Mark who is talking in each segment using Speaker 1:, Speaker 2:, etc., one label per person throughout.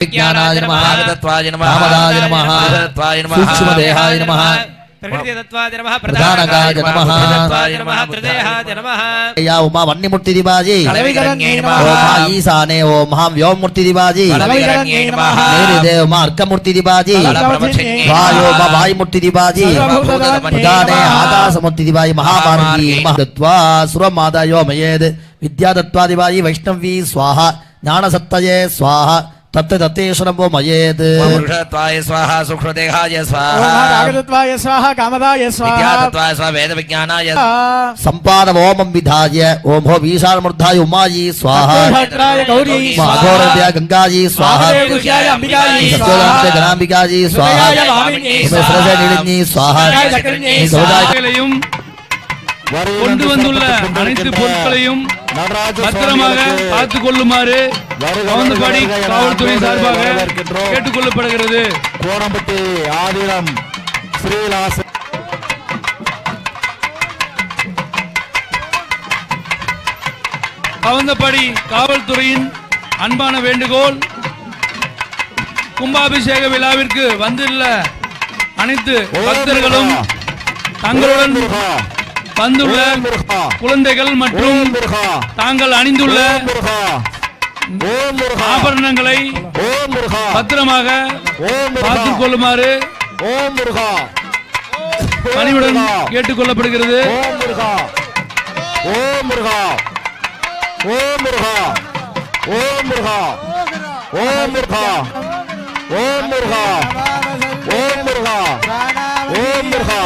Speaker 1: विज्ञानाय नमः तत्त्वाय नमः कामदाय नमः तत्त्वाय नमः सूक्ष्मदेहाय नमः प्रकृति तत्त्वाय नमः प्रधानकाय नमः तत्त्वाय नमः त्रिदेहाय नमः या उमा वन्यमूर्ति दिवाजी कलविकरण्यै नमः ओम ईशाने ओम महाव्योममूर्ति दिवाजी कलविकरण्यै नमः मेरे देव मां अर्कमूर्ति दिवाजी वायो वायुमूर्ति दिवाजी गाने आकाशमूर्ति दिवाजी महाभारती नमः तत्त्वा सुरमादायो मयेद विद्या तत्त्वा दिवाजी वैष्णवी स्वाहा ज्ञानसत्तये स्वाहा तत्ते तत्तेश्वरमो मयेत् पुरुषत्वाय स्वाहा सुखदेहाय स्वाहा रागतत्वाय स्वाहा कामदाय स्वाहा विद्यातत्वाय स्वाहा वेद विज्ञानाय संपादम ओमं विधाय ओम हो विशालमूर्धाय उमायी स्वाहा भद्राय गौरी स्वाहा गंगाजी स्वाहा अंबिकाजी स्वाहा गणांबिकाजी स्वाहा सरसे निलिनी स्वाहा
Speaker 2: சோதாயங்களையும் கொண்டு வந்துள்ள அனைத்து பொருட்களையும் பத்திரமாக பார்த்துக் கொள்ளுமாறு கவுந்தபாடி காவல்துறை சார்பாக கேட்டுக் கொள்ளப்படுகிறது.
Speaker 3: கோணம்பட்டி ஆதிரம் ஸ்ரீலாச
Speaker 2: கவுந்தபாடி காவல்துறையின் அன்பான வேண்டுகோள், கும்பாபிஷேக விழாவிற்கு வந்துள்ள அனைத்து பக்தர்களும் தங்களுடன் வந்துள்ள குழந்தைகள் மற்றும் தாங்கள் அணிந்துள்ள ஆபரணங்களை பத்திரமாக பார்த்துக் கொள்ளுமாறு பணிவுடன் கேட்டுக் கொள்ளப்படுகிறது.
Speaker 3: ஓம் முருகா ஓம் முருகா ஓம் முருகா ஓம் முருகா ஓம் முருகா ஓம் முருகா ஓம் முருகா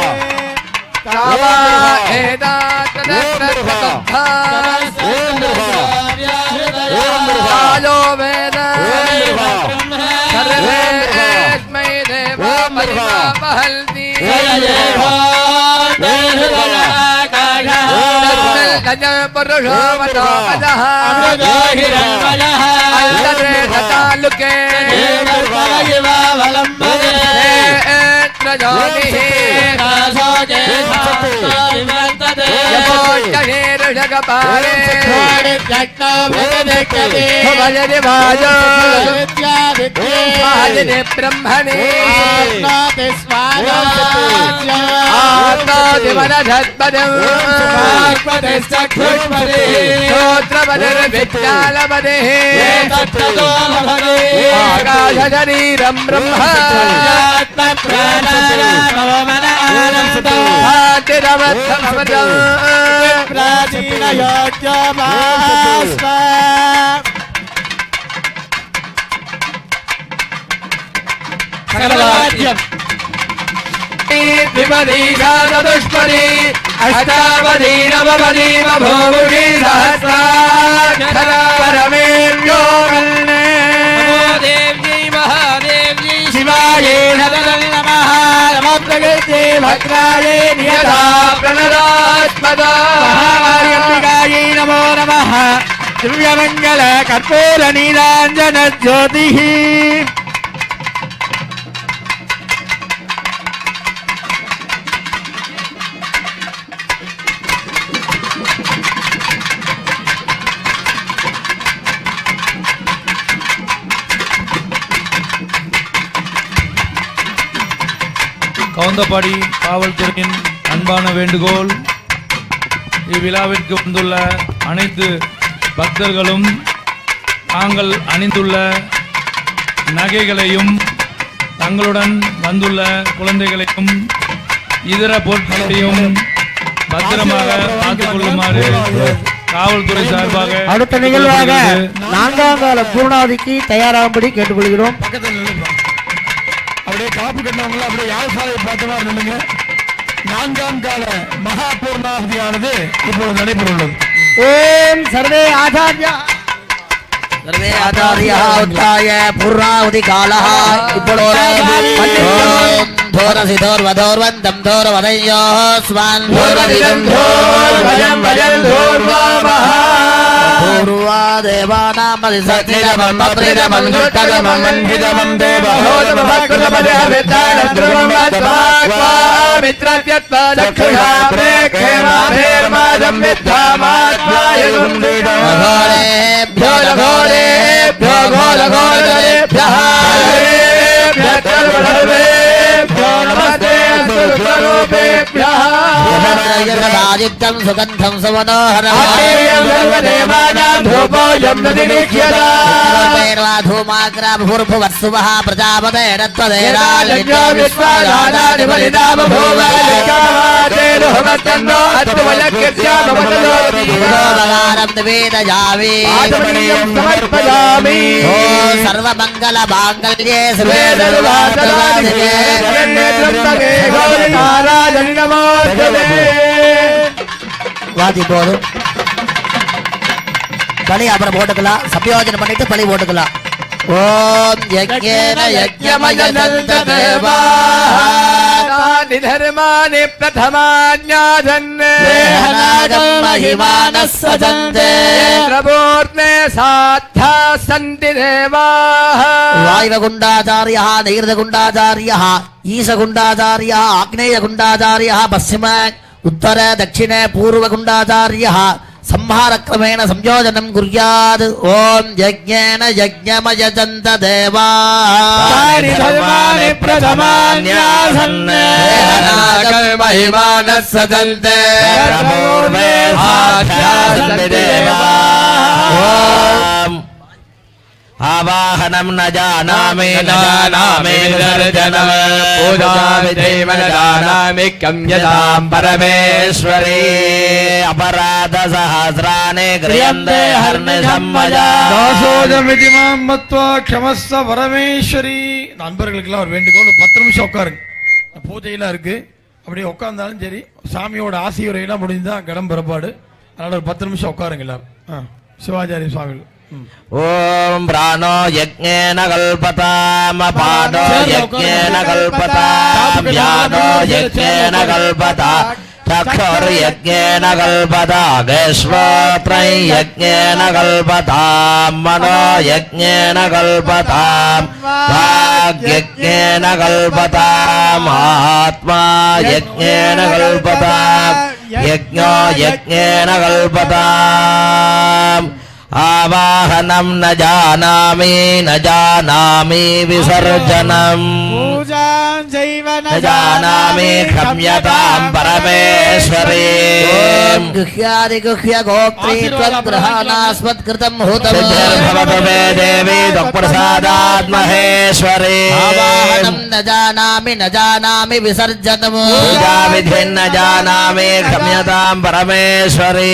Speaker 4: ब्रह्मणे शरीरम ब्रह्म दुष्परी अष्टावधी नववधी भूमुखी सहस्राक्षरा परमेव्यो देवी महादेवी शिवाये नमः नमः प्रकृते भद्राये नियता प्रणदात्मदा महामार्यम्बिकायै नमो नमः दिव्यमङ्गल कर्पूर नीलाञ्जन ज्योतिः
Speaker 2: கவுந்தபாடி காவல்துறையின் அன்பான வேண்டுகோள், இவ்விழாவிற்கு வந்துள்ள அனைத்து பக்தர்களும் தாங்கள் அணிந்துள்ள நகைகளையும் தங்களுடன் வந்துள்ள குழந்தைகளையும் இதர பொருட்களையும் பத்திரமாக பார்த்துக் கொள்ளுமாறு காவல்துறை சார்பாக
Speaker 5: அடுத்த நிகழ்வாக 4ஆம் கால பூர்ணாவதிக்கு தயாராகும்படி கேட்டுக்கொள்கிறோம்.
Speaker 3: அப்படியே காப்பு கட்டினவங்க அப்படியே யாழ்ப்பாணை பார்த்தவா இருந்துங்க. 4ஆம் கால மகா பூர்ணாவதியானது இப்போது நடைபெறுள்ளது.
Speaker 5: ஓம் சர்வே ஆச்சார்யா
Speaker 1: सर्वे आचार्यः उत्थाय पूर्णाहुति कालः धोरसिधोर्वधोर्वन्तं धोरवदयोः स्वान् धोरविदं धोर्वजं वजं धोर्वावः पूर्वा देवानामधिसत्रिरमं बप्रिरमं दुष्टगमं वन्धितमं देवहोतमभक्तपदः विद्यानं ध्रुवं वात्वा
Speaker 4: मित्रत्यत्पदक्षुषा प्रेक्षे माधेर्मादं विद्धामात्माय गुण्डिडो घोरेभ्यो घोरेभ्यो घोरघोरेभ्यः सर्वेभ्यो नमस्ते स्वरूपेभ्यः
Speaker 1: यदादित्यं सुगन्धं सुमनोहरम्
Speaker 4: सर्वदेवानां धूपोऽयं नदिनिक्ष्यता
Speaker 1: धूमाग्रा भूर्भुवस्सुवः प्रजापतेरत्वदेराजन्यो
Speaker 4: विश्वाधानानि बलिदा बभूव यज्ञातेरुहमस्तन्नो
Speaker 1: अत्वलक्ष्याममतलोदीनोदगारं निवेदयामि
Speaker 4: आचमनीयं समर्पयामि
Speaker 1: ओ सर्वमङ्गलमाङ्गल्ये शिवे
Speaker 4: वेदरुवासदादिके शरण्यत्र्यम्बके गौरी नारायणि नमोस्तुते
Speaker 1: வாதி போதும் பலி அப்புறம் போட்டுக்கலாம் சம்யோஜனம் பண்ணிட்டு பலி போட்டுக்கலாம் ஓம் யஜ்ஞேன யஜ்ஞமயஜந்த தேவா
Speaker 4: धर्माणि प्रथमान्याधन्ने
Speaker 1: महिमानः सजन्ते
Speaker 4: प्रपूर्णे साध्या सन्ति देवाः
Speaker 1: वायवगुण्डाचार्यः नैर्दगुण्डाचार्यः ईशगुण्डाचार्यः आग्नेयगुण्डाचार्यः पश्चिम उत्तर दक्षिण पूर्वगुण्डाचार्यः संहारक्रमेण संयोजनं कुर्यात् ओम यज्ञेन यज्ञमयजन्त देवाः
Speaker 4: धर्माणि प्रथमान्याधन्ने
Speaker 1: महिमानः सजन्ते
Speaker 4: प्रपूर्णे साध्या सन्ति देवाः
Speaker 1: आवाहनं न जानामि विसर्जनं
Speaker 4: पूजाविधेव न जानामि कम्यतां परमेश्वरी
Speaker 1: अपराध सहस्राणि क्रियन्ते हर्निशं मया
Speaker 3: தாசோஜமிதி மாம் மத்வா க்ஷமஸ்ஸ பரமேஸ்வரி. நண்பர்களுக்கெல்லாம் ஒரு வேண்டுகோள், 10 நிமிஷம் உட்காருங்க. பூஜையெல்லாம் இருக்கு, அப்படியே உட்கார்ந்தாலும் சரி, சாமியோட ஆசீர்வாதம் முடிஞ்சா கடம் புறப்பாடு. அதனால ஒரு 10 நிமிஷம் உட்காருங்க எல்லாரும். சிவாச்சாரிய சுவாமிகள்.
Speaker 1: ओम प्राणो यज्ञेन कल्पताम पादो यज्ञेन कल्पताम व्यानो यज्ञेन कल्पता चक्षुर्यज्ञेन कल्पता विश्वत्रय यज्ञेन कल्पताम मनो यज्ञेन कल्पताम वाग्यज्ञेन कल्पताम आत्मा यज्ञेन कल्पताम यज्ञो यज्ञेन कल्पताम आवाहनं न जानामि विसर्जनं
Speaker 4: पूजां चैव
Speaker 1: न जानामि क्षम्यतां परमेश्वरी गुह्यादि गुह्य गोत्री त्वद्ग्रहाणास्मत्कृतं हुतं भवतु मे देवी त्वत्प्रसादात् महेश्वरी आवाहनं न जानामि विसर्जनं पूजाविधिं न जानामि क्षम्यतां परमेश्वरी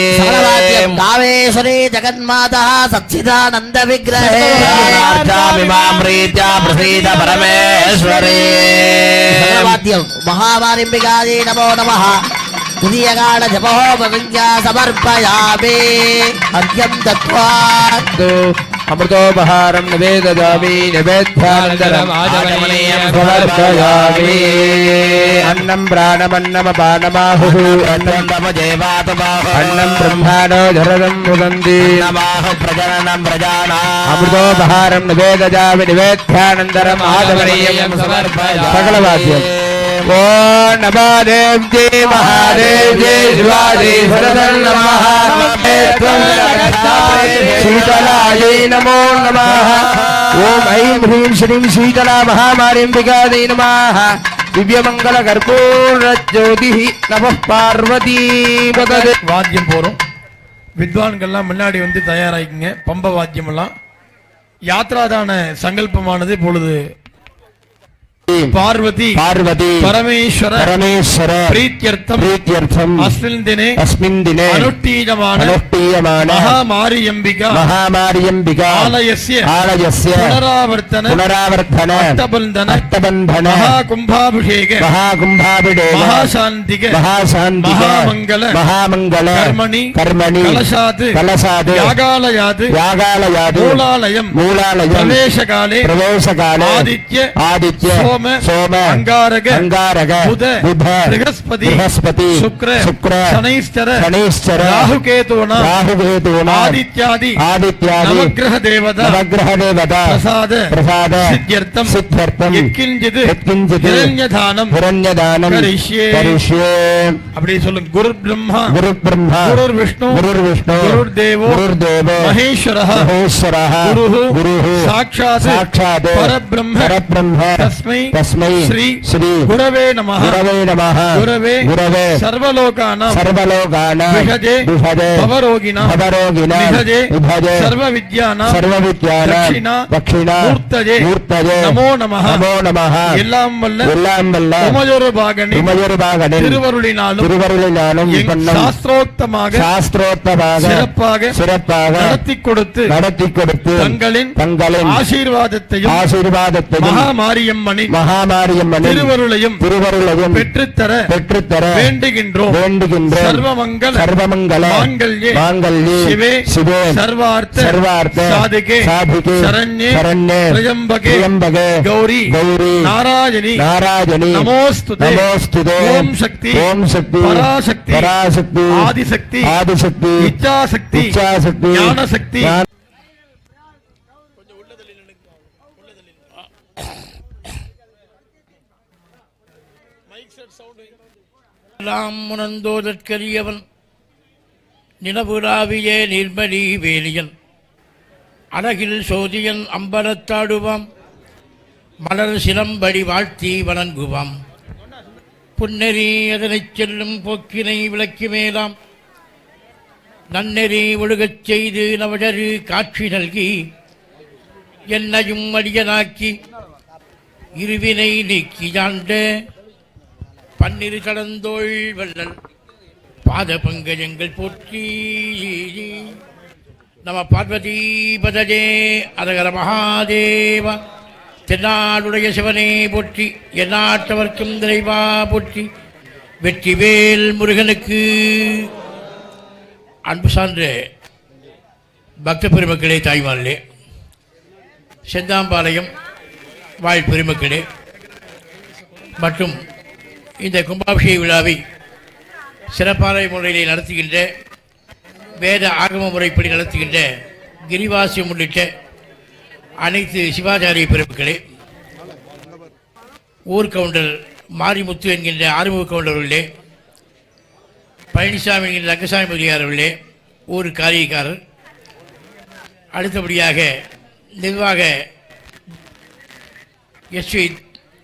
Speaker 1: कामेश्वरी जगन्माता सच्चिदानंद विग्रहे प्रीत्या प्रसीद परमेश्वरी वाद्यं महामारिम्बिकायै नमो नमः तुरीयकाल जपहोम विद्या समर्पयामि अर्घ्यं दत्त्वा
Speaker 4: अमृतोपहारं निवेदयामि नैवेद्यानन्तरम् आचमनीयं समर्पयामि अन्नं प्राणमन्नमपानमाहुः अन्नं अन्नं ब्रह्माणो धरदं वदन्ति
Speaker 1: प्रजननं प्रजानाम्
Speaker 4: अमृतोपहारं निवेदयामि नैवेद्यानन्तरम् आचमनीयं समर्पयामि सकलवाद्यम् ओ नमो देव्ये महादेव्ये शिवाजी सरदं नमः शीतलायै नमो नमः ओम ऐं ह्रीं श्रीं शीतला महामारीम्बिकायै नमः दिव्यमंगल कर्पूर ज्योतिः नमः पार्वती पदे
Speaker 3: வாத்தியம் போறோம். வித்வான்கள்லாம் முன்னாடி வந்து தயாராகிங்க. பம்ப வாத்தியம் எல்லாம் யாத்ராதான சங்கல்பமானது பொழுது பார்வதி பரமேஸ்வர பிரீத்யர்த்தம் அஸ்மின் தினே அனுஷ்டீயமான மகாமாரியம்பிகா ஆலயஸ்ய புனராவர்த்தன அஷ்டபந்தன மகாகும்பாபிஷேக மகாசாந்திக மகாமங்கல கர்மணி கலசாத் யாகாலயாது மூலாலயம் பிரவேசகாலே ஆதித்ய சோம
Speaker 4: சோம
Speaker 3: அங்காரக
Speaker 4: அங்காரக
Speaker 3: புத
Speaker 4: புத
Speaker 3: ப்ரஹஸ்பதி
Speaker 4: ப்ரஹஸ்பதி
Speaker 3: சுக்ர
Speaker 4: சுக்ர
Speaker 3: சனைஸ்சர
Speaker 4: சனீஸ்வர
Speaker 3: ராகுகேதுனா
Speaker 4: ராகுகேதுனா
Speaker 3: ஆதித்யாதி
Speaker 4: ஆதித்யாதி
Speaker 3: நவக்கிரக தேவதா
Speaker 4: நவக்கிரக தேவதா
Speaker 3: பிரசாத
Speaker 4: பிரசாத
Speaker 3: சித்யர்த்தம்
Speaker 4: சித்யர்த்தம்
Speaker 3: யத்கிஞ்சித்
Speaker 4: யத்கிஞ்சித்
Speaker 3: ஹிரண்யதானம்
Speaker 4: ஹிரண்யதானம்
Speaker 3: கரிஷ்யே
Speaker 4: கரிஷ்யே
Speaker 3: அப்படி சொல்லுங்க. குரு பிரம்மா
Speaker 4: குரு பிரம்மா
Speaker 3: குருர் விஷ்ணு
Speaker 4: குருர் விஷ்ணு
Speaker 3: குருர் தேவோ
Speaker 4: குருர் தேவோ
Speaker 3: மகேஸ்வரः
Speaker 4: மகேஸ்வரः
Speaker 3: குருः
Speaker 4: குருः
Speaker 3: சாட்சாத்
Speaker 4: சாட்சாத்
Speaker 3: பரபிரம்ம
Speaker 4: பரபிரம்ம
Speaker 3: தஸ்மை
Speaker 4: தஸ்மை
Speaker 3: ஸ்ரீ
Speaker 4: ஸ்ரீ
Speaker 3: குரவே நமः
Speaker 4: குரவே நமः
Speaker 3: குரவே
Speaker 4: குரவே
Speaker 3: சர்வலோகானாம்
Speaker 4: சர்வலோகானாம்
Speaker 3: விஹஜே
Speaker 4: விஹஜே
Speaker 3: பவரோகிணாம்
Speaker 4: பவரோகிணாம்
Speaker 3: விஹஜே
Speaker 4: விஹஜே
Speaker 3: சர்வவித்யானாம்
Speaker 4: சர்வவித்யானாம்
Speaker 3: தக்ஷிணா
Speaker 4: தக்ஷிணா
Speaker 3: மூர்த்தஜே
Speaker 4: மூர்த்தஜே
Speaker 3: நமோ நமः
Speaker 4: நமோ நமः
Speaker 3: எல்லாம் வல்ல
Speaker 4: எல்லாம் வல்ல
Speaker 3: உமயொரு பாகனி
Speaker 4: உமயொருபாகனின்
Speaker 3: திருவருளினாலும்
Speaker 4: திருவருளினாலும்
Speaker 3: எங்
Speaker 4: பண்ணம்
Speaker 3: சாஸ்திரோக்தமாக
Speaker 4: சாஸ்திரோக்தமாக
Speaker 3: சிறப்பாக
Speaker 4: சிறப்பாக
Speaker 3: நடத்தி கொடுத்து
Speaker 4: நடத்தி கொடுத்து தங்களின்
Speaker 3: ஆசீர்வாதத்தையும்
Speaker 4: ஆசீர்வாதத்தையும்
Speaker 3: மகாமாரியம்மனின்
Speaker 4: மகாமாரியம்மனின்
Speaker 3: திருவருளையும்
Speaker 4: திருவருளையும்
Speaker 3: பெற்றுத்தர
Speaker 4: வேண்டுகின்றோம்
Speaker 3: சர்வமங்கல
Speaker 4: சர்வமங்கல
Speaker 3: மாங்கல்யே
Speaker 4: மாங்கல்யே
Speaker 3: சிவே
Speaker 4: சிவே
Speaker 3: சர்வார்த்த
Speaker 4: சாதிகே
Speaker 3: சாதிகே சரண்யே
Speaker 4: சரண்யே
Speaker 3: திரியம்பகே
Speaker 4: திரியம்பகே
Speaker 3: கௌரி
Speaker 4: கௌரி
Speaker 3: நாராயணி
Speaker 4: நாராயணி
Speaker 3: நமோஸ்துதே
Speaker 4: நமோஸ்துதே
Speaker 3: ஓம் சக்தி பராசக்தி
Speaker 4: பராசக்தி
Speaker 3: ஆதிசக்தி
Speaker 4: ஆதிசக்தி
Speaker 3: இச்சாசக்தி
Speaker 4: இச்சாசக்தி
Speaker 3: ஞானசக்தி
Speaker 5: எல்லாம் உணர்ந்தோதற்கரியவன் நிலவுலாவியே நீர்மலி வேலியன் அழகில் சோதியன் அம்பலத்தாடுவாம் மலர் சிலம்படி வாழ்த்தி வணங்குவாம் புன்னெறி அதனைச் செல்லும் போக்கினை விளக்கி மேலாம் நன்னெறி ஒழுகச் செய்து நவஜரு காட்சி நல்கி என்னையும் அடியனாக்கி இருவினை நீக்கி ஆண்ட பன்னிரு கடந்தோள் வள்ளல் பாத பங்கஜங்கள் போற்றி நம பார்வதி பதஜே அரகர மகாதேவா தென்னாடுடைய சிவனே போற்றி எந்நாட்டவர்க்கும் நிறைவா போற்றி வெற்றிவேல் முருகனுக்கு. அன்பு சார்ந்த பக்த பெருமக்களே, தாய்மார்களே, செந்தாம்பாளையம் வாழ் பெருமக்களே மற்றும் இந்த கும்பாபிஷேக விழாவை சிறப்பான முறையில் நடத்துகின்ற வேத ஆகம முறைப்படி நடத்துகின்ற கிரிவாசியம் உள்ளிட்ட அனைத்து சிவாச்சாரிய பெருமக்களே, ஊர் கவுண்டர் மாரிமுத்து என்கின்ற ஆறுமுக கவுண்டர்களே, பழனிசாமி என்கின்ற ரங்கசாமி முதலியாரர்களே, ஊர் காரியக்காரர், அடுத்தபடியாக நிர்வாக எஸ்வி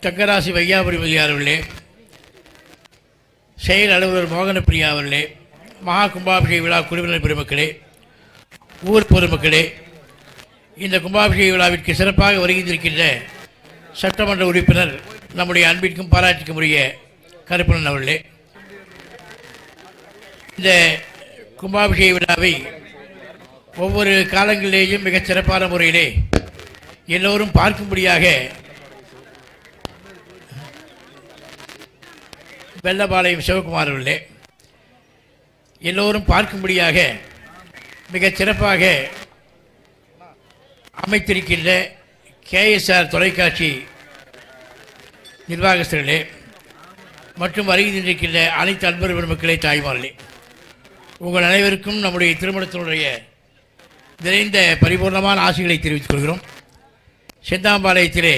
Speaker 5: தங்கராசி வையாபுரி முதலியாரர்களே, செயல் அலுவலர் மோகனப்பிரியா அவர்களே, மகா கும்பாபிஷேக விழா குழுவினர் பெருமக்களே, ஊர் பொதுமக்களே, இந்த கும்பாபிஷேக விழாவிற்கு சிறப்பாக வருகின்றிருக்கின்ற சட்டமன்ற உறுப்பினர் நம்முடைய அன்பிற்கும் பாராட்டிக்கும் உரிய கருப்பணன் அவர்களே, இந்த கும்பாபிஷேக விழாவை ஒவ்வொரு காலங்களிலேயும் மிகச் சிறப்பான முறையிலே எல்லோரும் பார்க்கும்படியாக வெள்ளபாளையம் சிவகுமார் அவர்களே, எல்லோரும் பார்க்கும்படியாக மிகச் சிறப்பாக அமைத்திருக்கின்ற கேஎஸ்ஆர் தொலைக்காட்சி நிர்வாகஸ்தர்களே மற்றும் வருகின்றிருக்கின்ற அனைத்து அன்பர் பெருமக்களே, தாய்மார்களே, உங்கள் அனைவருக்கும் நம்முடைய திருமணத்தினுடைய நிறைந்த பரிபூர்ணமான ஆசைகளை தெரிவித்துக் கொள்கிறோம். செந்தாம்பாளையத்திலே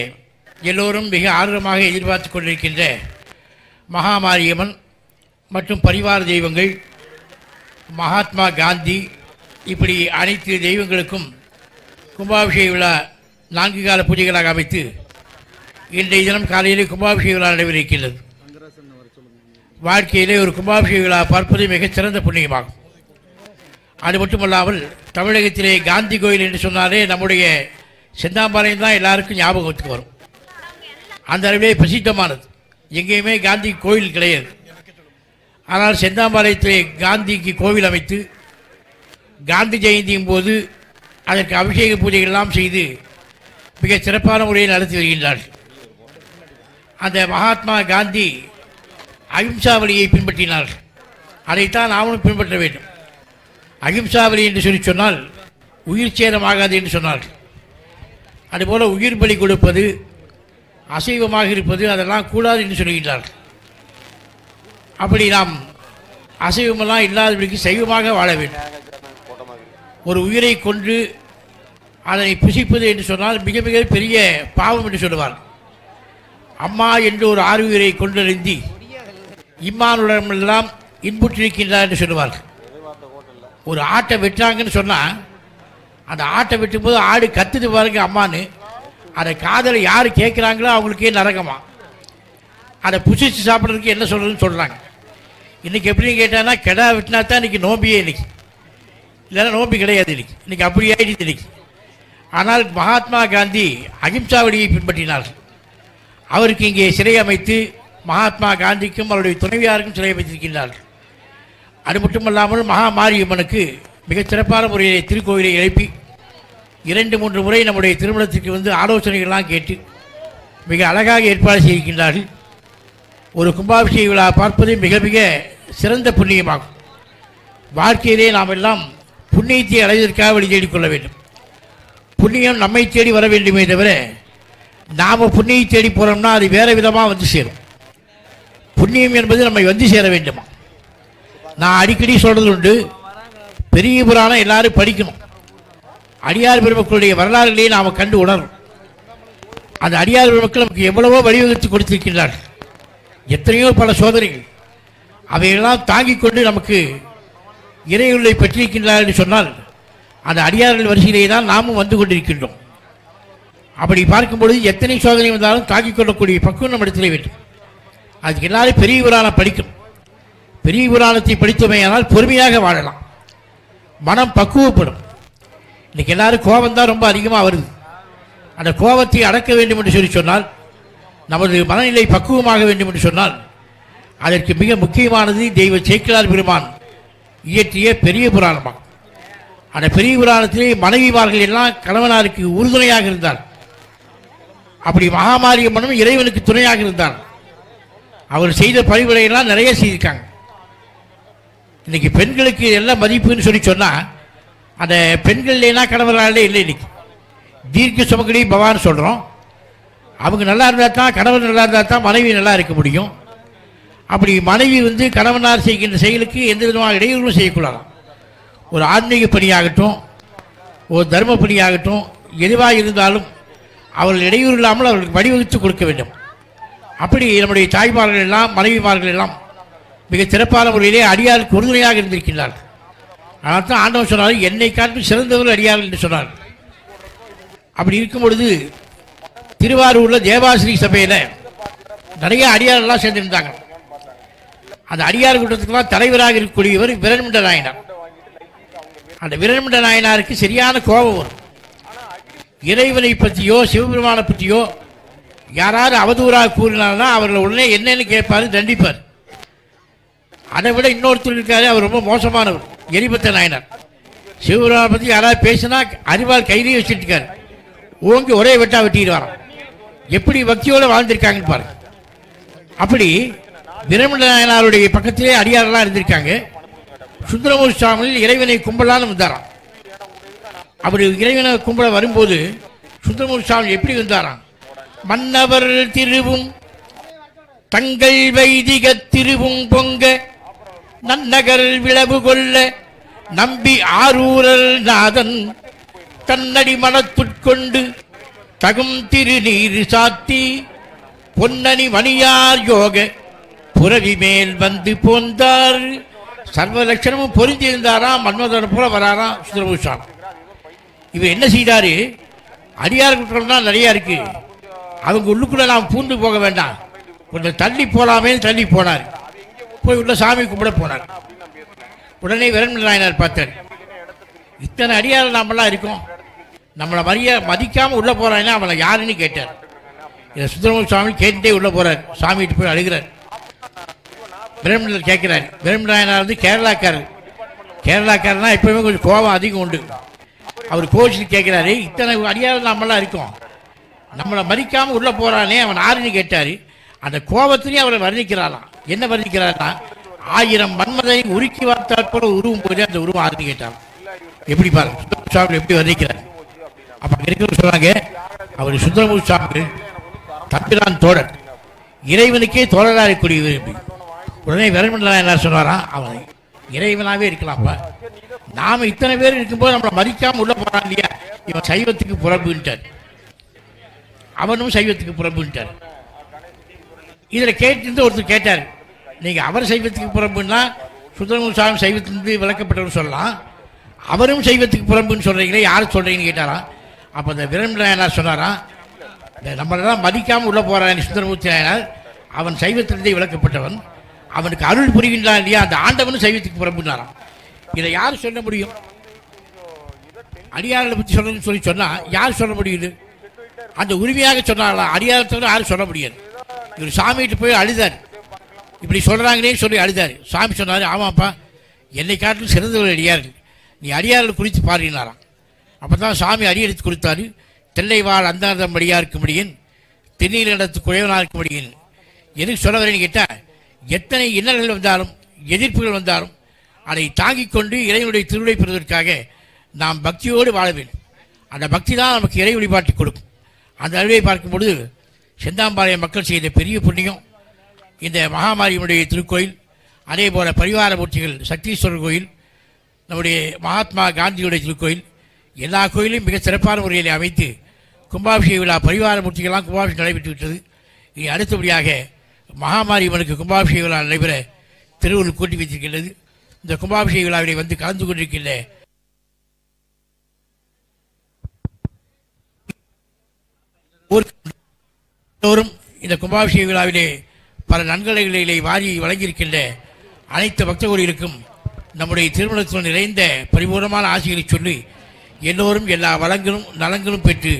Speaker 5: எல்லோரும் மிக ஆர்வமாக எதிர்பார்த்து கொண்டிருக்கின்ற மகாமாரியம்மன் மற்றும் பரிவார தெய்வங்கள், மகாத்மா காந்தி, இப்படி அனைத்து தெய்வங்களுக்கும் கும்பாபிஷேக விழா 4 கால பூஜைகளாக அமைத்து இன்றைய தினம் காலையிலே கும்பாபிஷேக விழா நடைபெறுகிறது. வாழ்க்கையிலே ஒரு கும்பாபிஷேக விழா பார்ப்பது மிகச் சிறந்த புண்ணியமாகும். அது மட்டுமல்லாமல் தமிழகத்திலே காந்தி கோயில் என்று சொன்னாலே நம்முடைய செந்தாம்பாளையம் தான் எல்லாருக்கும் ஞாபகத்துக்கு வரும். அந்த அளவிலே பிரசித்தமானது. எங்கேயுமே காந்தி கோயில் கிடையாது. ஆனால் செந்தாம்பாளையத்திலே காந்திக்கு கோவில் அமைத்து காந்தி ஜெயந்தியின் போது அதற்கு அபிஷேக பூஜைகள்லாம் செய்து மிக சிறப்பான முறையில் நடத்தி வருகின்றார்கள். அந்த மகாத்மா காந்தி அகிம்சா வழியை பின்பற்றினார்கள். அதைத்தான் நாமும் பின்பற்ற வேண்டும். அகிம்சா வழி என்று சொல்லி சொன்னால் உயிர் சேதமாகாது என்று சொன்னார்கள். அதுபோல் உயிர் பலி கொடுப்பது, அசைவமாக இருப்பது அதெல்லாம் கூடாது என்று சொல்கின்றார்கள். அப்படி நாம் அசைவமெல்லாம் இல்லாதபடிக்கு சைவமாக வாழ வேண்டும். ஒரு உயிரை கொன்று அதனை புசிப்பது என்று சொன்னால் மிக மிக பெரிய பாவம் என்று சொல்லுவார். அம்மா என்று ஒரு 6 உயிரை கொன்றறிந்தி இம்மானுடமெல்லாம் இன்புற்றிருக்கின்றார் என்று சொல்லுவார்கள். ஒரு ஆட்டை வெட்டுறாங்கன்னு சொன்னால் அந்த ஆட்டை வெட்டும்போது ஆடு கத்துது பாருங்க அம்மானு, அதை காதலை யார் கேட்குறாங்களோ அவங்களுக்கே நரகமா. அதை புசிச்சு சாப்பிட்றதுக்கு என்ன சொல்கிறதுன்னு சொல்கிறாங்க. இன்றைக்கி எப்படின்னு கேட்டாங்கன்னா கெடா வெட்டினா தான் இன்றைக்கி நோம்பியே, இன்றைக்கி இல்லைன்னா நோம்பி கிடையாது. இன்றைக்கி அப்படி ஆகிடுது இன்றைக்கி. ஆனால் மகாத்மா காந்தி அகிம்சா வழியை பின்பற்றினார்கள். அவருக்கு இங்கே சிலை அமைத்து மகாத்மா காந்திக்கும் அவருடைய துணைவியாருக்கும் சிலை அமைத்திருக்கின்றார்கள். அது மட்டுமல்லாமல் மகா மாரியம்மனுக்கு மிகச் சிறப்பான முறையை திருக்கோயிலை எழுப்பி 2-3 முறை நம்முடைய திருமணத்திற்கு வந்து ஆலோசனைகள்லாம் கேட்டு மிக அழகாக ஏற்பாடு செய்திருக்கின்றார்கள். ஒரு கும்பாபிஷேக விழா பார்ப்பது மிக மிக சிறந்த புண்ணியமாகும். வாழ்க்கையிலே நாம் எல்லாம் புண்ணியத்தை அடைவதற்காக வழி தேடிக்கொள்ள வேண்டும். புண்ணியம் நம்மை தேடி வர வேண்டுமே தவிர நாம் புண்ணியை தேடி போகிறோம்னா அது வேறு விதமாக வந்து சேரும். புண்ணியம் என்பது நம்மை வந்து சேர வேண்டுமா? நான் அடிக்கடி சொல்கிறது உண்டு, பெரிய புராணம் எல்லாரும் படிக்கணும். அடியார் பெருமக்களுடைய வரலாறுகளையே நாம் கண்டு உணரும். அந்த அடியார் பெருமக்கள் நமக்கு எவ்வளவோ வழிவகுத்து கொடுத்திருக்கின்றார்கள். எத்தனையோ பல சோதனைகள் அவையெல்லாம் தாங்கிக் கொண்டு நமக்கு இறையுள்ளை பெற்றிருக்கின்றார்கள் என்று சொன்னால் அந்த அடியார்கள் வரிசையிலே தான் நாமும் வந்து கொண்டிருக்கின்றோம். அப்படி பார்க்கும்பொழுது எத்தனை சோதனை வந்தாலும் தாங்கிக் கொள்ளக்கூடிய பக்குவம் நம்ம இடத்திலே வேண்டும். அதுக்கு எல்லாரும் பெரிய புராணம் படிக்கணும். பெரிய புராணத்தை படித்தமையானால் பொறுமையாக வாழலாம், மனம் பக்குவப்படும். இன்றைக்கி எல்லாரும் கோபம் தான் ரொம்ப அதிகமாக வருது. அந்த கோபத்தை அடக்க வேண்டும் என்று சொன்னால் நமது மனநிலை பக்குவமாக வேண்டும் என்று சொன்னால் அதற்கு மிக முக்கியமானது தெய்வ சேக்கிழார் பெருமான் இயற்றிய பெரிய புராணமாகும். அந்த பெரிய புராணத்திலே மனைவிமார்கள் எல்லாம் கணவனாருக்கு உறுதுணையாக இருந்தார். அப்படி மகாமாரியம்மனும் இறைவனுக்கு துணையாக இருந்தார். அவர் செய்த பணிவிடையெல்லாம் நிறைய செய்திருக்காங்க. இன்னைக்கு பெண்களுக்கு எல்லாம் மதிப்புன்னு சொன்னால் அந்த பெண்கள் இல்லைன்னா கணவர்களே இல்லை. இன்னைக்கு தீர்க்க சுமங்கலி பவான்னு சொல்கிறோம். அவங்க நல்லா இருந்தால் தான், கணவன் நல்லா இருந்தால் தான் மனைவி நல்லா இருக்க முடியும். அப்படி மனைவி வந்து கணவனார் செய்கின்ற செயலுக்கு எந்த விதமான இடையூறும் செய்யக்கூடாது. ஒரு ஆன்மீக பணியாகட்டும், ஒரு தர்ம பணியாகட்டும், எதுவாக இருந்தாலும் அவர்கள் இடையூறு இல்லாமல் அவர்களுக்கு வழிவகுத்து கொடுக்க வேண்டும். அப்படி நம்முடைய தாய்மார்கள் எல்லாம் மனைவிமார்கள் எல்லாம் மிக சிறப்பான முறையிலே அடியாருக்கு உறுதுணையாக இருந்திருக்கின்றார்கள். அதனால் தான் ஆண்டவன் சொன்னார், என்னை காட்டும் சிறந்தவர்கள் அடியார்கள் என்று சொன்னார். அப்படி இருக்கும் பொழுது திருவாரூரில் தேவாசிரி சபையில் நிறைய அடியாரெல்லாம் சேர்ந்திருந்தாங்க. அந்த அடியார் கூட்டத்துக்கெல்லாம் தலைவராக இருக்கக்கூடியவர் விரண்மிண்ட நாயனார். அந்த விரண்மிண்ட நாயனாருக்கு சரியான கோபம் வரும். இறைவனை பற்றியோ சிவபெருமானை பற்றியோ யாராவது அவதூறாக கூறினால்னா அவர்களை உடனே என்னன்னு கேட்பார், தண்டிப்பார். அதை விட இன்னொருத்தர் இருக்காரு, அவர் ரொம்ப மோசமானவர், எரிபத்த நாயனார். சிவபெருமானை பற்றி யாராவது பேசினா அறிவால் கையிலேயே வச்சுட்டு இருக்காரு, ஓங்கி ஒரே வெட்டா வெட்டிடுவாராம். எப்படி பக்தியோடு வாழ்ந்திருக்காங்கன்னு பாருங்க. அப்படி விரண்மிண்ட நாயனாருடைய பக்கத்திலே அடியாரெல்லாம் இருந்திருக்காங்க. சுந்தரமூர்த்தி சுவாமியில் இறைவனை கும்பலான்னு வந்தாராம். அப்படி இறைவனை கும்பல வரும்போது சுந்தரமூர்த்தி சுவாமி எப்படி வந்தாராம்? மன்னவர் திருவும் தங்கள் வைதிக திருவும் பொங்க நன்னகர் விளவு கொள்ள நம்பி ஆரூரல் நாதன் தன்னடி மனத்துட்கொண்டு தகும் திருநீர் சாத்தி பொன்னணி மணியார் யோக புறவி மேல் வந்து போந்தார். சர்வ லட்சணமும் பொருந்தியிருந்தாராம். மன்மதன் போல வராராம் சுந்தரமூர்த்தி சுவாமி. இவர் என்ன செய்தாரு? அடியார் குற்றம் தான் நிறையா இருக்கு, அவங்க உள்ளுக்குள்ள நாம் பூண்டு போக வேண்டாம், கொஞ்சம் தள்ளி போலாமே தள்ளி போனார். போய் உள்ள சாமி கும்பிட போனார். உடனே விரண்மிண்ட நாயனார் பார்த்தார், இத்தனை அடியார் நாமெல்லாம் இருக்கோம், நம்மளை மதிக்காமல் உள்ளே போகிறான்னா அவளை யாருன்னு கேட்டார். இதை சுந்தரமூர்த்தி சுவாமி கேட்டுட்டே உள்ளே போகிறார். சாமிகிட்ட போய் அழுகிறார். விரண்மிண்டர் கேட்குறாரு. விரண்மிண்ட நாயனார் வந்து கேரளாக்காரனா எப்பவுமே கொஞ்சம் கோபம் அதிகம் உண்டு. அவர் கோச்சிட்டு கேட்குறாரு, இத்தனை அடியார் நாமெல்லாம் இருக்கோம், நம்மளை மதிக்காமல் உள்ளே போகிறானே அவன் யாருன்னு கேட்டார். அந்த கோபத்திலையும் அவரை வர்ணிக்கிறாராம். என்ன வர்ணிக்கிறாருன்னா, 1000 மன்மதனை உருக்கி வார்த்தாற் போல உருவும் போது அந்த உருவம் யாருன்னு கேட்டார். எப்படி பாருங்க சுந்தரமூர்த்தி சுவாமி எப்படி வர்ணிக்கிறார். அப்போ இருக்கிற சொன்னாங்க, அவர் சுந்தரமூர்த்தி சுவாமி தம்பிரான் தோழர், இறைவனுக்கே தோழராக இருக்கக்கூடிய விரும்பி. உடனே விரண்மண்டலம் என்ன சொன்னாராம், அவன் இறைவனாகவே இருக்கலாம்ப்பா, நாம இத்தனை பேர் இருக்கும்போது நம்மளை மதிக்காம உள்ள போறான் இல்லையா, இவன் சைவத்துக்கு புறம்புன்ட்டார், அவனும் சைவத்துக்கு புறம்புன்ட்டார். இதுல கேட்டு ஒருத்தர் கேட்டார், நீங்க அவர் சைவத்துக்கு புறம்புன்னா சுந்தரமூர்த்தி சுவாமி சைவத்திலிருந்து விளக்கப்பட்டவர் சொல்லலாம், அவரும் சைவத்துக்கு புறம்புன்னு சொல்றீங்களே, யார் சொல்றீங்கன்னு கேட்டாராம். அப்ப இந்த விரண்மண்டலம் என்ன சொன்னாராம், நம்மளெல்லாம் மதிக்காம உள்ள போறான் சுந்தரமூர்த்தி நாயனார், அவன் சைவத்திலிருந்தே விளக்கப்பட்டவன், அவனுக்கு அருள் புரிகின்றான் இல்லையா, அந்த ஆண்டவனும் சைவத்துக்கு புறம்புனாராம். இதை யார் சொல்ல முடியும்? அடியார்களை பற்றி சொல்லணும்னு சொன்னா யார் சொல்ல முடியுது? அந்த உரிமையாக சொன்னாங்களா? அடியாரத்தோட யாரும் சொல்ல முடியாது. இவர் சாமிகிட்ட போய் அழுதார், இப்படி சொல்றாங்களே சொல்லி அழுதார். சாமி சொன்னாரு, ஆமாப்பா, என்னை காட்டிலும் சிறந்தவர்கள் அடியார்கள், நீ அடியார்கள் குறித்து பாருனாராம். அப்பதான் சாமி அடியெடுத்து கொடுத்தாரு. தெல்லை வாழ் அந்தாந்தம் அடியாருக்கு முடியும், தென்னில் இடத்து குறைவனாருக்கு முடியும். எதுக்கு சொல்ல வரேன்னு கேட்டால், எத்தனை இன்னல்கள் வந்தாலும் எதிர்ப்புகள் வந்தாலும் அதை தாங்கிக் கொண்டு இறைவனுடைய திருவிழை பெறுவதற்காக நாம் பக்தியோடு வாழ வேண்டும். அந்த பக்தி தான் நமக்கு இறை வழிபாட்டை கொடுக்கும். அந்த அறிவை பார்க்கும் பொழுது செந்தாம்பாளையம் மக்கள் செய்த பெரிய புண்ணியம் இந்த மகாமாரியனுடைய திருக்கோயில், அதே போல பரிவார மூர்த்திகள் சக்தீஸ்வரர் கோயில், நம்முடைய மகாத்மா காந்தியுடைய திருக்கோயில், எல்லா கோயிலையும் மிக சிறப்பான முறையில் அமைத்து கும்பாபிஷேக விழா பரிவார மூர்த்திகள்லாம் கும்பாபிஷேகம் நடைபெற்று விட்டது. இனி அடுத்தபடியாக மகாமாரியம்மனுக்கு கும்பாபிஷேக விழா நடைபெற திருவள்ளூர் கூட்டி வைத்திருக்கின்றது. இந்த கும்பாபிஷேக விழாவிலே வந்து கலந்து கொண்டிருக்கின்ற எல்லோரும் இந்த கும்பாபிஷேக விழாவிலே பல நன்கொடைகளை வாரி வழங்கியிருக்கின்ற அனைத்து பக்தர்களுக்கும் நம்முடைய திருமணத்தில் நிறைந்த பரிபூர்ணமான ஆசைகளை சொல்லி எல்லோரும் எல்லா வளங்களும் நலங்களும் பெற்று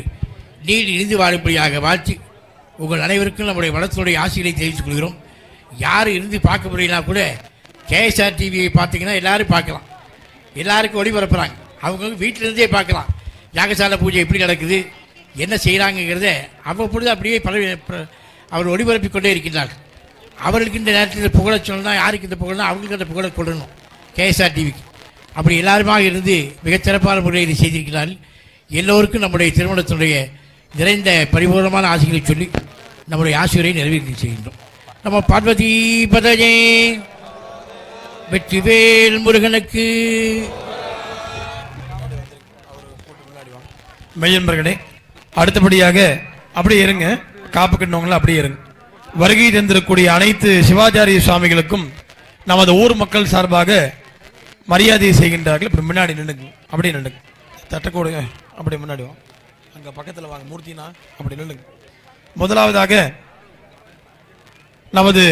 Speaker 5: நீடி இருந்து வாழும்படியாக வாழ்த்தி உங்கள் அனைவருக்கும் நம்முடைய வளத்தினுடைய ஆசைகளை தெரிவித்துக் கொள்கிறோம். யார் இருந்து பார்க்க முடியலனா கூட கேஎஸ்ஆர் டிவியை பார்த்தீங்கன்னா எல்லாரும் பார்க்கலாம், எல்லாருக்கும் ஒளிபரப்புறாங்க. அவங்க வீட்டிலிருந்தே பார்க்கலாம் யாகசாலை பூஜை எப்படி நடக்குது, என்ன செய்கிறாங்கிறத அவ்வப்பொழுது அப்படியே அவர் ஒளிபரப்பிக் கொண்டே இருக்கின்றார்கள். அவர்களுக்கு இந்த நேரத்தில் புகழ சொல்லணும், யாருக்கு இந்த புகழ்னா அவங்களுக்கு அந்த புகழை கொள்ளணும் கேஎஸ்ஆர் டிவிக்கு. அப்படி எல்லாருமாக இருந்து மிகச்சிறப்பான முறையில் செய்திருக்கிறார்கள். எல்லோருக்கும் நம்முடைய திருமணத்தினுடைய நிறைந்த பரிபூர்ணமான ஆசைகளை சொல்லி நம்முடைய ஆசிரியரை நிறைவேற்றி செய்கின்றோம். நம்ம பார்வதி பதஜே வெற்றிவேல் முருகனுக்கு.
Speaker 3: மெய்யன்பர்களே, அடுத்தபடியாக அப்படியே இருங்க, காப்பு கட்டினவங்களும் அப்படியே இருங்க. வருகை தந்திருக்கக்கூடிய அனைத்து சிவாச்சாரிய சுவாமிகளுக்கும் நமது ஊர் மக்கள் சார்பாக மரியாதை செய்கின்றார்கள். இப்படி முன்னாடி நின்றுங்க, அப்படியே நின்றுங்க, தட்டக்கூட அப்படியே முன்னாடி வாங்க, அங்கே பக்கத்தில் வாங்க, மூர்த்தினா அப்படி நின்றுங்க. முதலாவதாக நமது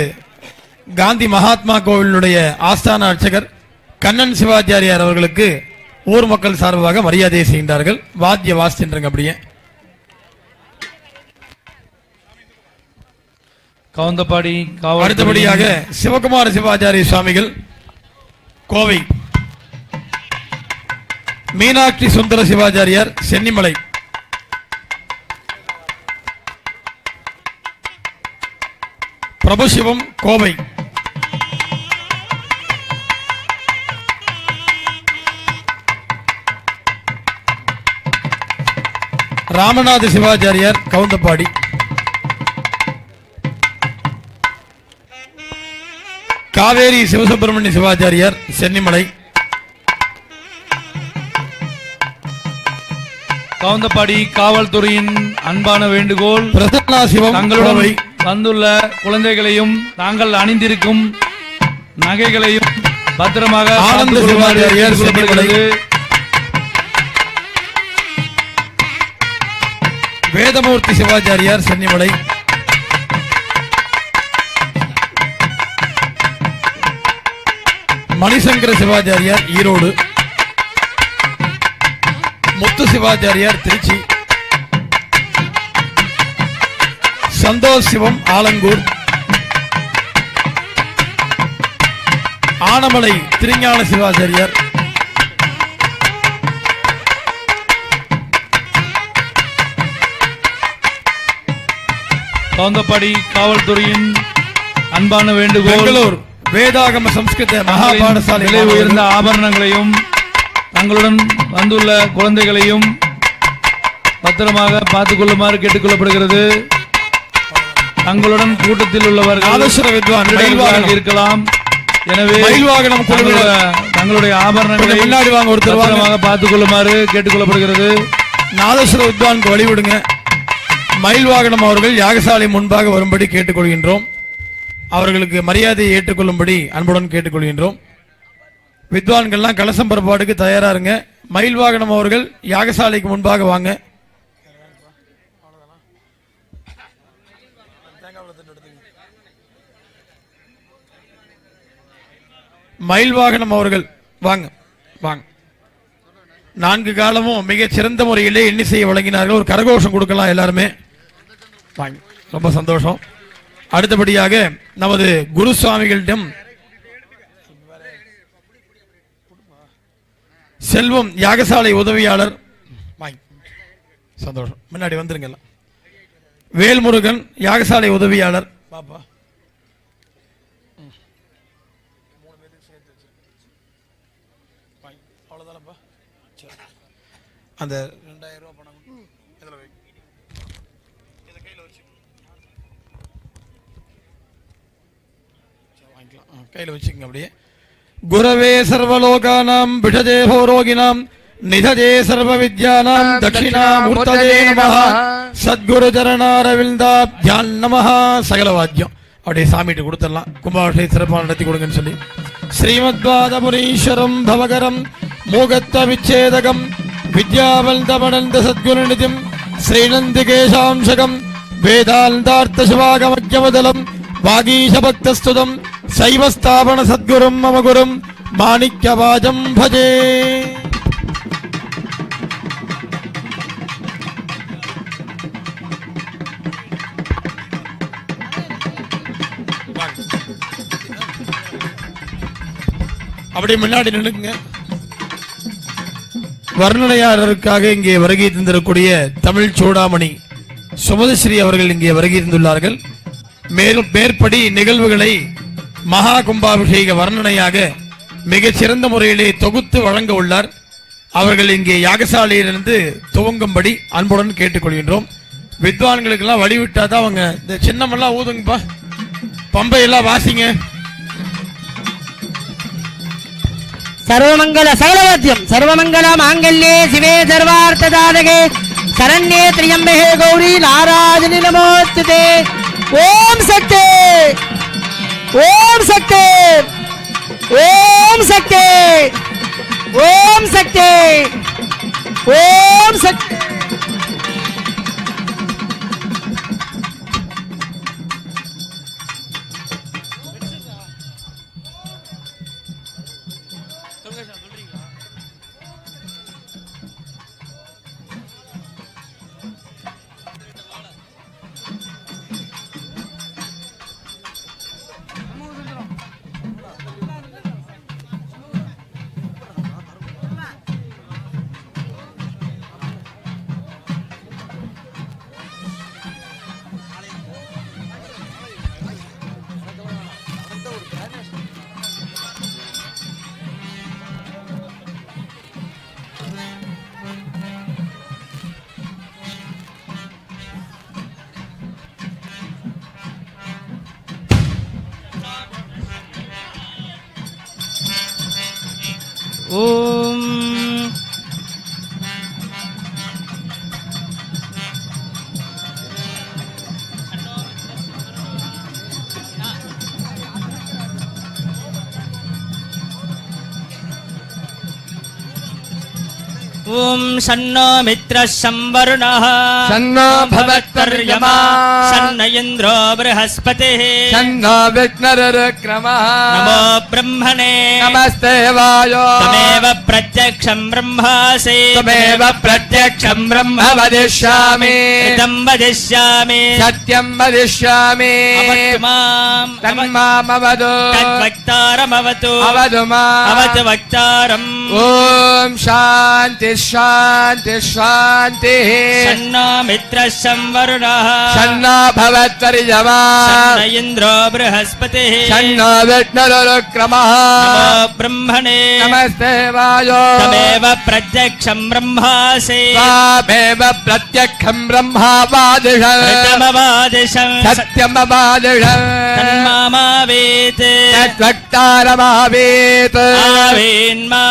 Speaker 3: காந்தி மகாத்மா கோவிலுடைய ஆஸ்தான அர்ச்சகர் கண்ணன் சிவாச்சாரியார் அவர்களுக்கு ஊர் மக்கள் சார்பாக மரியாதை செய்கின்றார்கள். வாத்திய வாசிச்சுருங்க அப்படியே.
Speaker 2: கவுந்தப்பாடி
Speaker 3: அடுத்தபடியாக சிவகுமார சிவாச்சாரிய சுவாமிகள் கோவை, மீனாட்சி சுந்தர சிவாச்சாரியார் சென்னிமலை, பிரபுசிவம் கோவை, ராமநாத சிவாச்சாரியார் கவுந்தப்பாடி, காவேரி சிவசுப்பிரமணிய சிவாச்சாரியார் சென்னிமலை,
Speaker 2: கவுந்தப்பாடி காவல்துறையின் அன்பான வேண்டுகோள்,
Speaker 3: பிரசன்னா சிவம்
Speaker 2: தங்களுடன் வந்துள்ள குழந்தைகளையும் தாங்கள் அணிந்திருக்கும் நகைகளையும் பத்திரமாக
Speaker 3: ஆனந்த சிவாச்சாரியார் சென்னிமலை, வேதமூர்த்தி சிவாச்சாரியார் சென்னிமலை, மணிசங்கர சிவாச்சாரியார் ஈரோடு, முத்து சிவாச்சாரியார் திருச்சி, சந்தோஷ் சிவம் ஆலங்கூர், ஆனமலை திருஞான சிவாச்சாரியார்,
Speaker 2: கவுந்தப்பாடி காவல்துறையின் அன்பான வேண்டுகோள்,
Speaker 3: பெங்களூர் வேதாகம சம்ஸ்கிருத மகா பாடசாலை
Speaker 2: விலை உயர்ந்த ஆபரணங்களையும் தங்களுடன் வந்துள்ள குழந்தைகளையும் பத்திரமாக பார்த்துக் கொள்ளுமாறு கேட்டுக்கொள்ளப்படுகிறது. தங்களுடன் கூட்டத்தில் உள்ளவர்கள்
Speaker 3: நாதஸ்வர வித்வான்
Speaker 2: திருடர்களாக இருக்கலாம். எனவே
Speaker 3: மயில் வாகனம் குழுவினர்
Speaker 2: தங்களுடைய ஆபரணங்களை
Speaker 3: முன்னாடி வாங்க, ஒருத்தர்
Speaker 2: பத்திரமாக பார்த்துக் கொள்ளுமாறு கேட்டுக்கொள்ளப்படுகிறது.
Speaker 3: நாதஸ்வர வித்வானுக்கு வழிவிடுங்க. மயில் வாகனம் அவர்கள் யாகசாலை முன்பாக வரும்படி கேட்டுக்கொள்கின்றோம். அவர்களுக்கு மரியாதையை ஏற்றுக்கொள்ளும்படி அன்புடன் கேட்டுக்கொள்கின்றோம். வித்வான்கள்லாம் கலசம் புறப்பாடுக்கு தயாரா இருங்க. மயில் வாகனம் அவர்கள் யாகசாலைக்கு முன்பாக வாங்க. மயில் வாகனம் அவர்கள் வாங்க வாங்க. 4 காலமும் மிக சிறந்த முறையிலே எண்ணிசையை வழங்கினார்கள். ஒரு கரகோஷம் கொடுக்கலாம் எல்லாருமே. வாங்க, ரொம்ப சந்தோஷம். அடுத்தபடியாக நமது குரு சுவாமிகளிடம் செல்வம் யாகசாலை உதவியாளர் சந்தோஷம் முன்னாடி வந்துருங்க. வேல்முருகன் யாகசாலை உதவியாளர் பாப்பா. அந்த 2000 ரூபாய் பணம் கையில வச்சுக்கோங்க. அப்படியே குரவே சர்வலோகானாம் விஷஜே ஹோரோகினாம் நிதஜே சர்வ வித்யானாம் தட்சிணாமூர்த்ததே நமஹ சத்குரு சரணாரவிந்தாப்யான் நமஹ. சகல வாத்தியம் அப்படியே சாமிட்டு கொடுத்துடலாம். கும்பாபிஷேகம் சிறப்பாக நடத்தி கொடுங்கன்னு சொல்லி ஸ்ரீமத்வாதபுரீஸ்வரம் பவகரம் மூகத்த விச்சேதகம் வித்யாவந்தமனந்த சத்குருநிதிம் ஸ்ரீநந்திகேசாம்சகம் வேதாந்தார்த்த சிவாகமஜ்யமதலம் வாகீஷபக்தஸ்துதம் சைவஸ்தாபன சத்குரும் மம குரும் மாணிக்யவாஜம் பஜே. அப்படியே முன்னாடி நின்னுங்க. வர்ணனையாளருக்காக இங்கே வருகை தந்திருக்கூடிய தமிழ் சூடாமணி சுமதஸ்ரீ அவர்கள் இங்கே வருகை தந்துள்ளார்கள். மேற்படி நிகழ்வுகளை மகா கும்பாபிஷேக வர்ணனையாக மிகச் சிறந்த முறையிலே தொகுத்து வழங்க உள்ளார். அவர்கள் இங்கே யாகசாலையிலிருந்து துவங்கும்படி அன்புடன் கேட்டுக்கொள்கின்றோம். வித்வான்களுக்கெல்லாம் வழிவிட்டாதான் அவங்க இந்த சின்னமெல்லாம் ஊதுங்கப்பா, பம்பையெல்லாம் வாசிங்க.
Speaker 6: सर्वमंगल सकलवाद्यम सर्वमंगल मांगल्ये शिवे सर्वार्थदायके शरण्ये त्र्यंबके गौरी नारायणी नमोस्तुते. ओम शक्ति ओम शक्ति ओम शक्ति ओम शक्ति ओम शक्ति. ओम ओम शन्नो मित्रः संवरुणः
Speaker 7: शन्नो भवत्पर्यमा
Speaker 6: शन्न इन्द्रो बृहस्पतिः
Speaker 7: शन्नो विघ्नरुक्रमः
Speaker 6: नमो ब्रह्मणे
Speaker 7: नमस्ते वायो
Speaker 6: तमेव प्रत्यक्षं ब्रह्मासि
Speaker 7: तमेव प्रत्यक्षं ब्रह्म वदिष्यामि
Speaker 6: इदं वदिष्यामि
Speaker 7: सत्यं वदिष्यामि
Speaker 6: अवतु माम्
Speaker 7: तन्मामवतु
Speaker 6: तद्वक्तारमवतु
Speaker 7: अवतु माम्
Speaker 6: अवतु वक्तारम्
Speaker 7: ॐ शान्ति शान्ति शान्तिः
Speaker 6: शन्नो मित्रः संवरुणः
Speaker 7: शन्नो भव भगवत्तरिजमा
Speaker 6: शन्न इन्द्रो बृहस्पतिः
Speaker 7: शन्नो विष्णुरुक्रमः
Speaker 6: नमो ब्रह्मणे
Speaker 7: नमस्ते वायो
Speaker 6: तमेव प्रत्यक्षं ब्रह्मासि
Speaker 7: त्वामेव प्रत्यक्षं ब्रह्मावादिशम्
Speaker 6: ऋतमवादिशं
Speaker 7: सत्यमवादिशम्
Speaker 6: तन्मामावेत्
Speaker 7: तद्वक्तारमावेत्
Speaker 6: आवेन्मा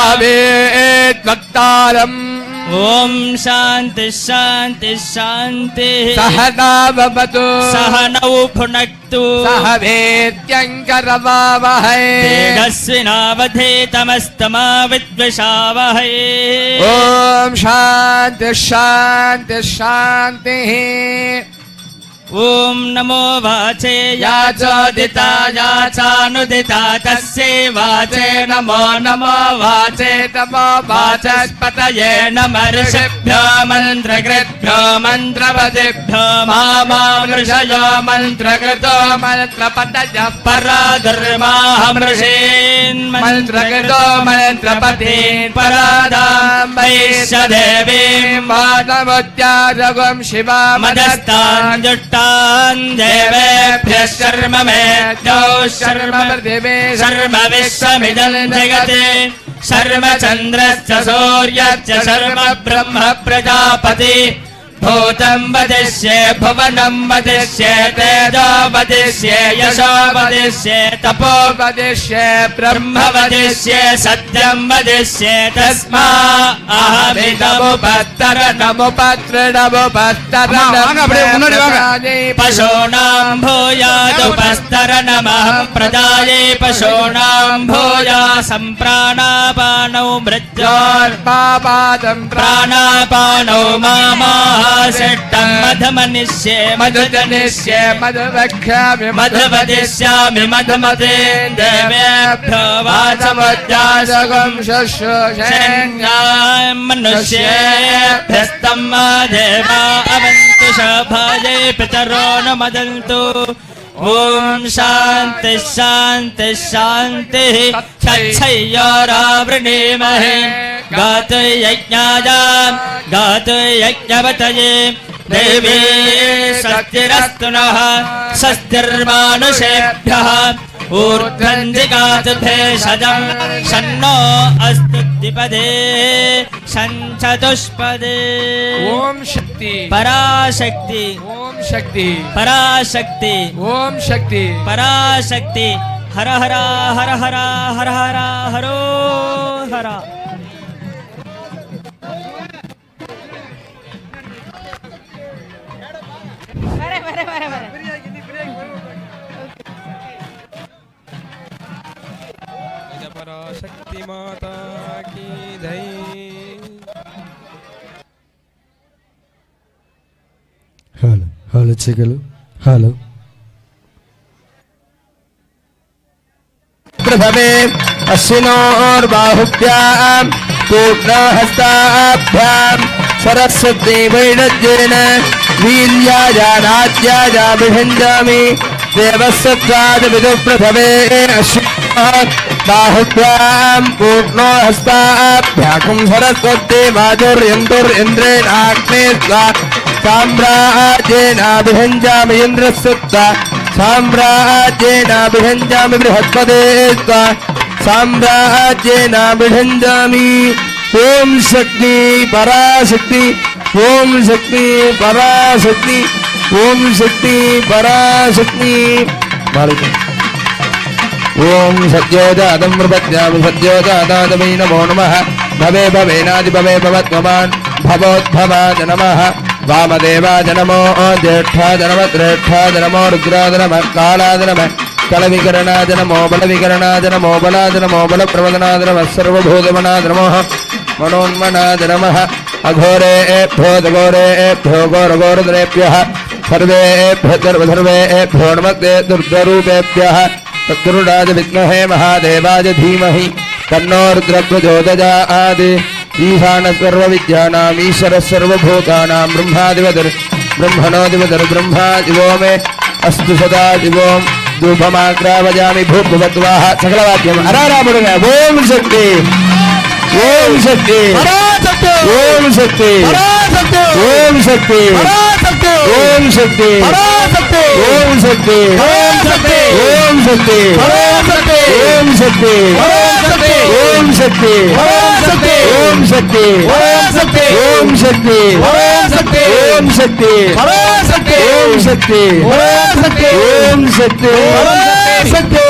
Speaker 7: आवेत् वक्तारम्
Speaker 6: ॐ शान्ति शान्ति शान्तिः
Speaker 7: सहना भवतु
Speaker 6: सहनौ भुनक्तु
Speaker 7: सह वीर्यङ्करवावहै
Speaker 6: तेजस्विनावधेतमस्तमा विद्विषावहै
Speaker 7: ॐ शान्ति शान्ति शान्तिः
Speaker 6: ॐ नमो वाचे याचोदिता याचानुदिता तस्यै वाचे नमो नमो वाचे
Speaker 7: नमो
Speaker 6: वाचस्पतये नमर्षिभ्यो मन्त्रकृद्भ्यो मन्त्रपतिभ्यो मामामृषयो मन्त्रकृतो
Speaker 7: मन्त्रपतयः
Speaker 6: पराधर्माहमृषेन्
Speaker 7: मन्त्रकृतो मन्त्रपतीन्
Speaker 6: परादां वैश्यदेवीं
Speaker 7: मानवत्याजगं शिवा
Speaker 6: मदस्ताञ्जुष्टान् देवेभ्यः शर्म मेद्यौ शर्म
Speaker 7: पृथिवे
Speaker 6: शर्म विश्वमिदं जगत् शर्म चन्द्रश्च सूर्यश्च शर्म ब्रह्म प्रजापति भूतं वदिष्ये भुवनं वदिष्ये तेजो वदिष्ये यशो वदिष्ये तपो
Speaker 7: वदिष्ये
Speaker 6: ब्रह्म वदिष्ये सत्यं वदिष्ये तस्मा अहमिदमुपत्तर
Speaker 7: नमुपत्र
Speaker 6: पशूनां भूयादुपस्तर नमः प्रजायै पशूनां भूया सम्प्राणापानौ मृत्योर्पादं प्राणापानौ मामाशिष्टं मधमनिष्ये
Speaker 7: मधुजनिष्ये मधुवक्ष्यामि
Speaker 6: मधुवदिष्यामि मधुमते देवेभ्यो वाचमध्यासगं
Speaker 7: शस्येन्याय
Speaker 6: मनुष्येभ्यस्तं देवा अवन्तु शोभायै पितरो न मदन्तु ॐ शान्ति शान्ति शान्तिः तच्छय्यारावृणीमहे गातु यज्ञवतये देवी स्वस्तिरस्तु नः स्वस्तिर्मानुषेभ्यः ऊर्ध्वं जिगातु भेषजं शन्नो अस्तु द्विपदे शञ्चतुष्पदे
Speaker 7: ओम शक्ति
Speaker 6: पराशक्ति
Speaker 7: ओम शक्ति
Speaker 6: पराशक्ति
Speaker 7: ओम शक्ति
Speaker 6: पराशक्ति हर हर हर हर हर हर हरो हर
Speaker 8: पराशक्ति माता की जय।
Speaker 9: హలో హలో చెగలు హలో
Speaker 4: प्रभवे अश्विनोर्बाहुभ्यां पूर्णहस्ताभ्यां सरस्वती वैणज्येन वीर्याजानाद्याजाभिषञ्जामि देवस्वत्वादविदुप्रभवे अश्विनोर्बाहुभ्यां पूर्णहस्ताभ्यां सरस्वती माधुर्यन्तुरिन्द्रेणाग्ने साम्राज्येनाभिषञ्जामि इन्द्रस्वत्वा साम्राज्येनाभिषञ्जामि बृहस्पते साम्राज्येनाभिषञ्जामि ओम शक्ति पराशक्ति ओम शक्ति पराशक्ति ओम शक्ति पराशक्ति ओम सद्योजातं प्रपद्यामि सद्योजाताय नमो नमः भवे भवेनादि भवे भवत्वमान् भवोद्भवाय नमः वामदेवाय नमो ज्येष्ठाय नमः श्रेष्ठाय नमो रुद्राय नमः कालाय नमः कलविकरणाय नमो बलविकरणाय नमो बलाय नमो बलप्रवदनाय नमः सर्वभूतमनाय नमः मनोन्मनाय नमः अघोरेभ्यो दघोरेभ्यो घोरघोरधरेभ्यः सर्वेभ्यः सर्वधर्मेभ्यो नमस्ते दुर्गरूपेभ्यः तत्पुरुषाय विद्महे महादेवाय धीमहि तन्नो रुद्रप्रचोदयात् ईशान सर्वविद्यानाम् ईश्वरः सर्वभूतानां ब्रह्मादिवदर् ब्रह्मणोदिवदर् ब्रह्मा दिवो मे अस्तु सदा दिवों धूपमाग्रावयामि भूपवत्वाः सकलवाक्यम् अरारामुरुग ओम शक्ति ओम शक्ति ओम शक्ति ओम शक्ति ओम शक्ति ஓம் சக்தி ஓம் சக்தி ஓம் சக்தி ஓம் சக்தி ஓம் சக்தி ஓம் சக்தி ஓம் சக்தி ஓம் சக்தி ஓம் சக்தி ஓம் சக்தி ஓம் சக்தி ஓம் சக்தி ஓம் சக்தி ஓம் சக்தி ஓம் சக்தி ஓம் சக்தி ஓம் சக்தி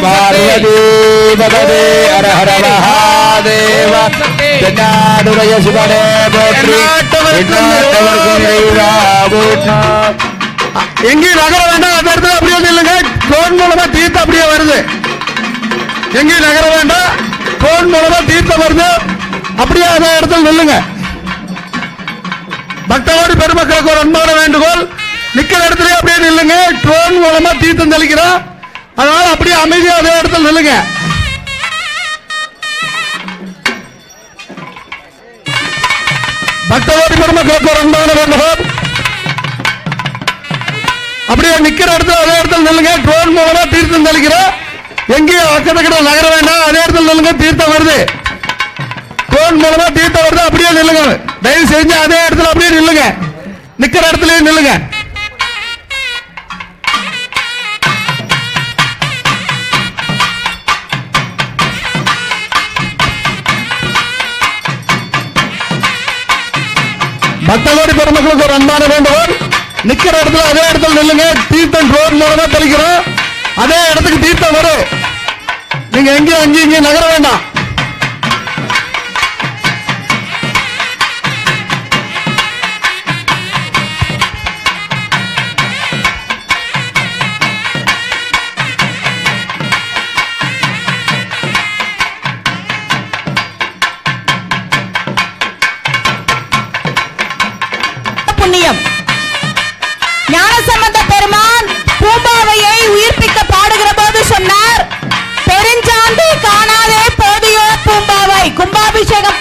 Speaker 4: பார்வதி பகவே ஹர ஹர மகாதேவ தென்னாடுடைய சிவனே போற்றி எங்கேயும் நகர வேண்டாம் அந்த இடத்துல அப்படியே இல்லைங்க போன் மூலமா தீர்த்தம் அப்படியே வருது எங்கேயும் நகர வேண்டாம் போன் மூலமா தீர்த்தம் வருது அப்படியே அந்த இடத்துல நில்லுங்க பக்தோடு பெருமக்களுக்கு ஒரு அன்பான வேண்டுகோள் நிக்கிற இடத்துல அப்படியே நில்லுங்க ட்ரோன் மூலமா தீர்த்தம் தெளிக்கிறோம் அதனால அப்படியே அமைதியா அதே இடத்துல நில்லுங்க பக்தோடு பெருமக்களுக்கு ஒரு அன்பான வேண்டுகோள் அப்படியே நிக்கிற இடத்துல அதே இடத்துல நில்லுங்க ட்ரோன் மூலமா தீர்த்தம் தெளிக்கிறோம் எங்கேயும் அக்கடக்கிட நகர வேண்டாம் அதே இடத்துல நில்லுங்க தீர்த்தம் வருது ட்ரோன் மூலமா தீர்த்தம் வருது அப்படியே நில்லுங்க தயவு செஞ்சு அதே இடத்துல அப்படியே நில்லுங்க நிக்கிற இடத்துலயே நில்லுங்க பக்தோடு பெருமக்களுக்கு ஒரு அன்பான வேண்டுகோள் நிக்கிற இடத்துல அதே இடத்துல நில்லுங்க தீர்த்தம் ட்ரோன் மூலமா தெளிக்கிறோம் அதே இடத்துக்கு தீர்த்தம் வரும் நீங்க எங்கேயும் அங்கேயும் நகர வேண்டாம்
Speaker 10: புண்ணியம் ஞானசம்பந்த பெருமான் பூம்பாவையை உயிர்ப்பிக்க பாடுகிற போது சொன்னார் பெருஞ்சாந்தி காணாதே போதியோ பூம்பாவை கும்பாபிஷேகம்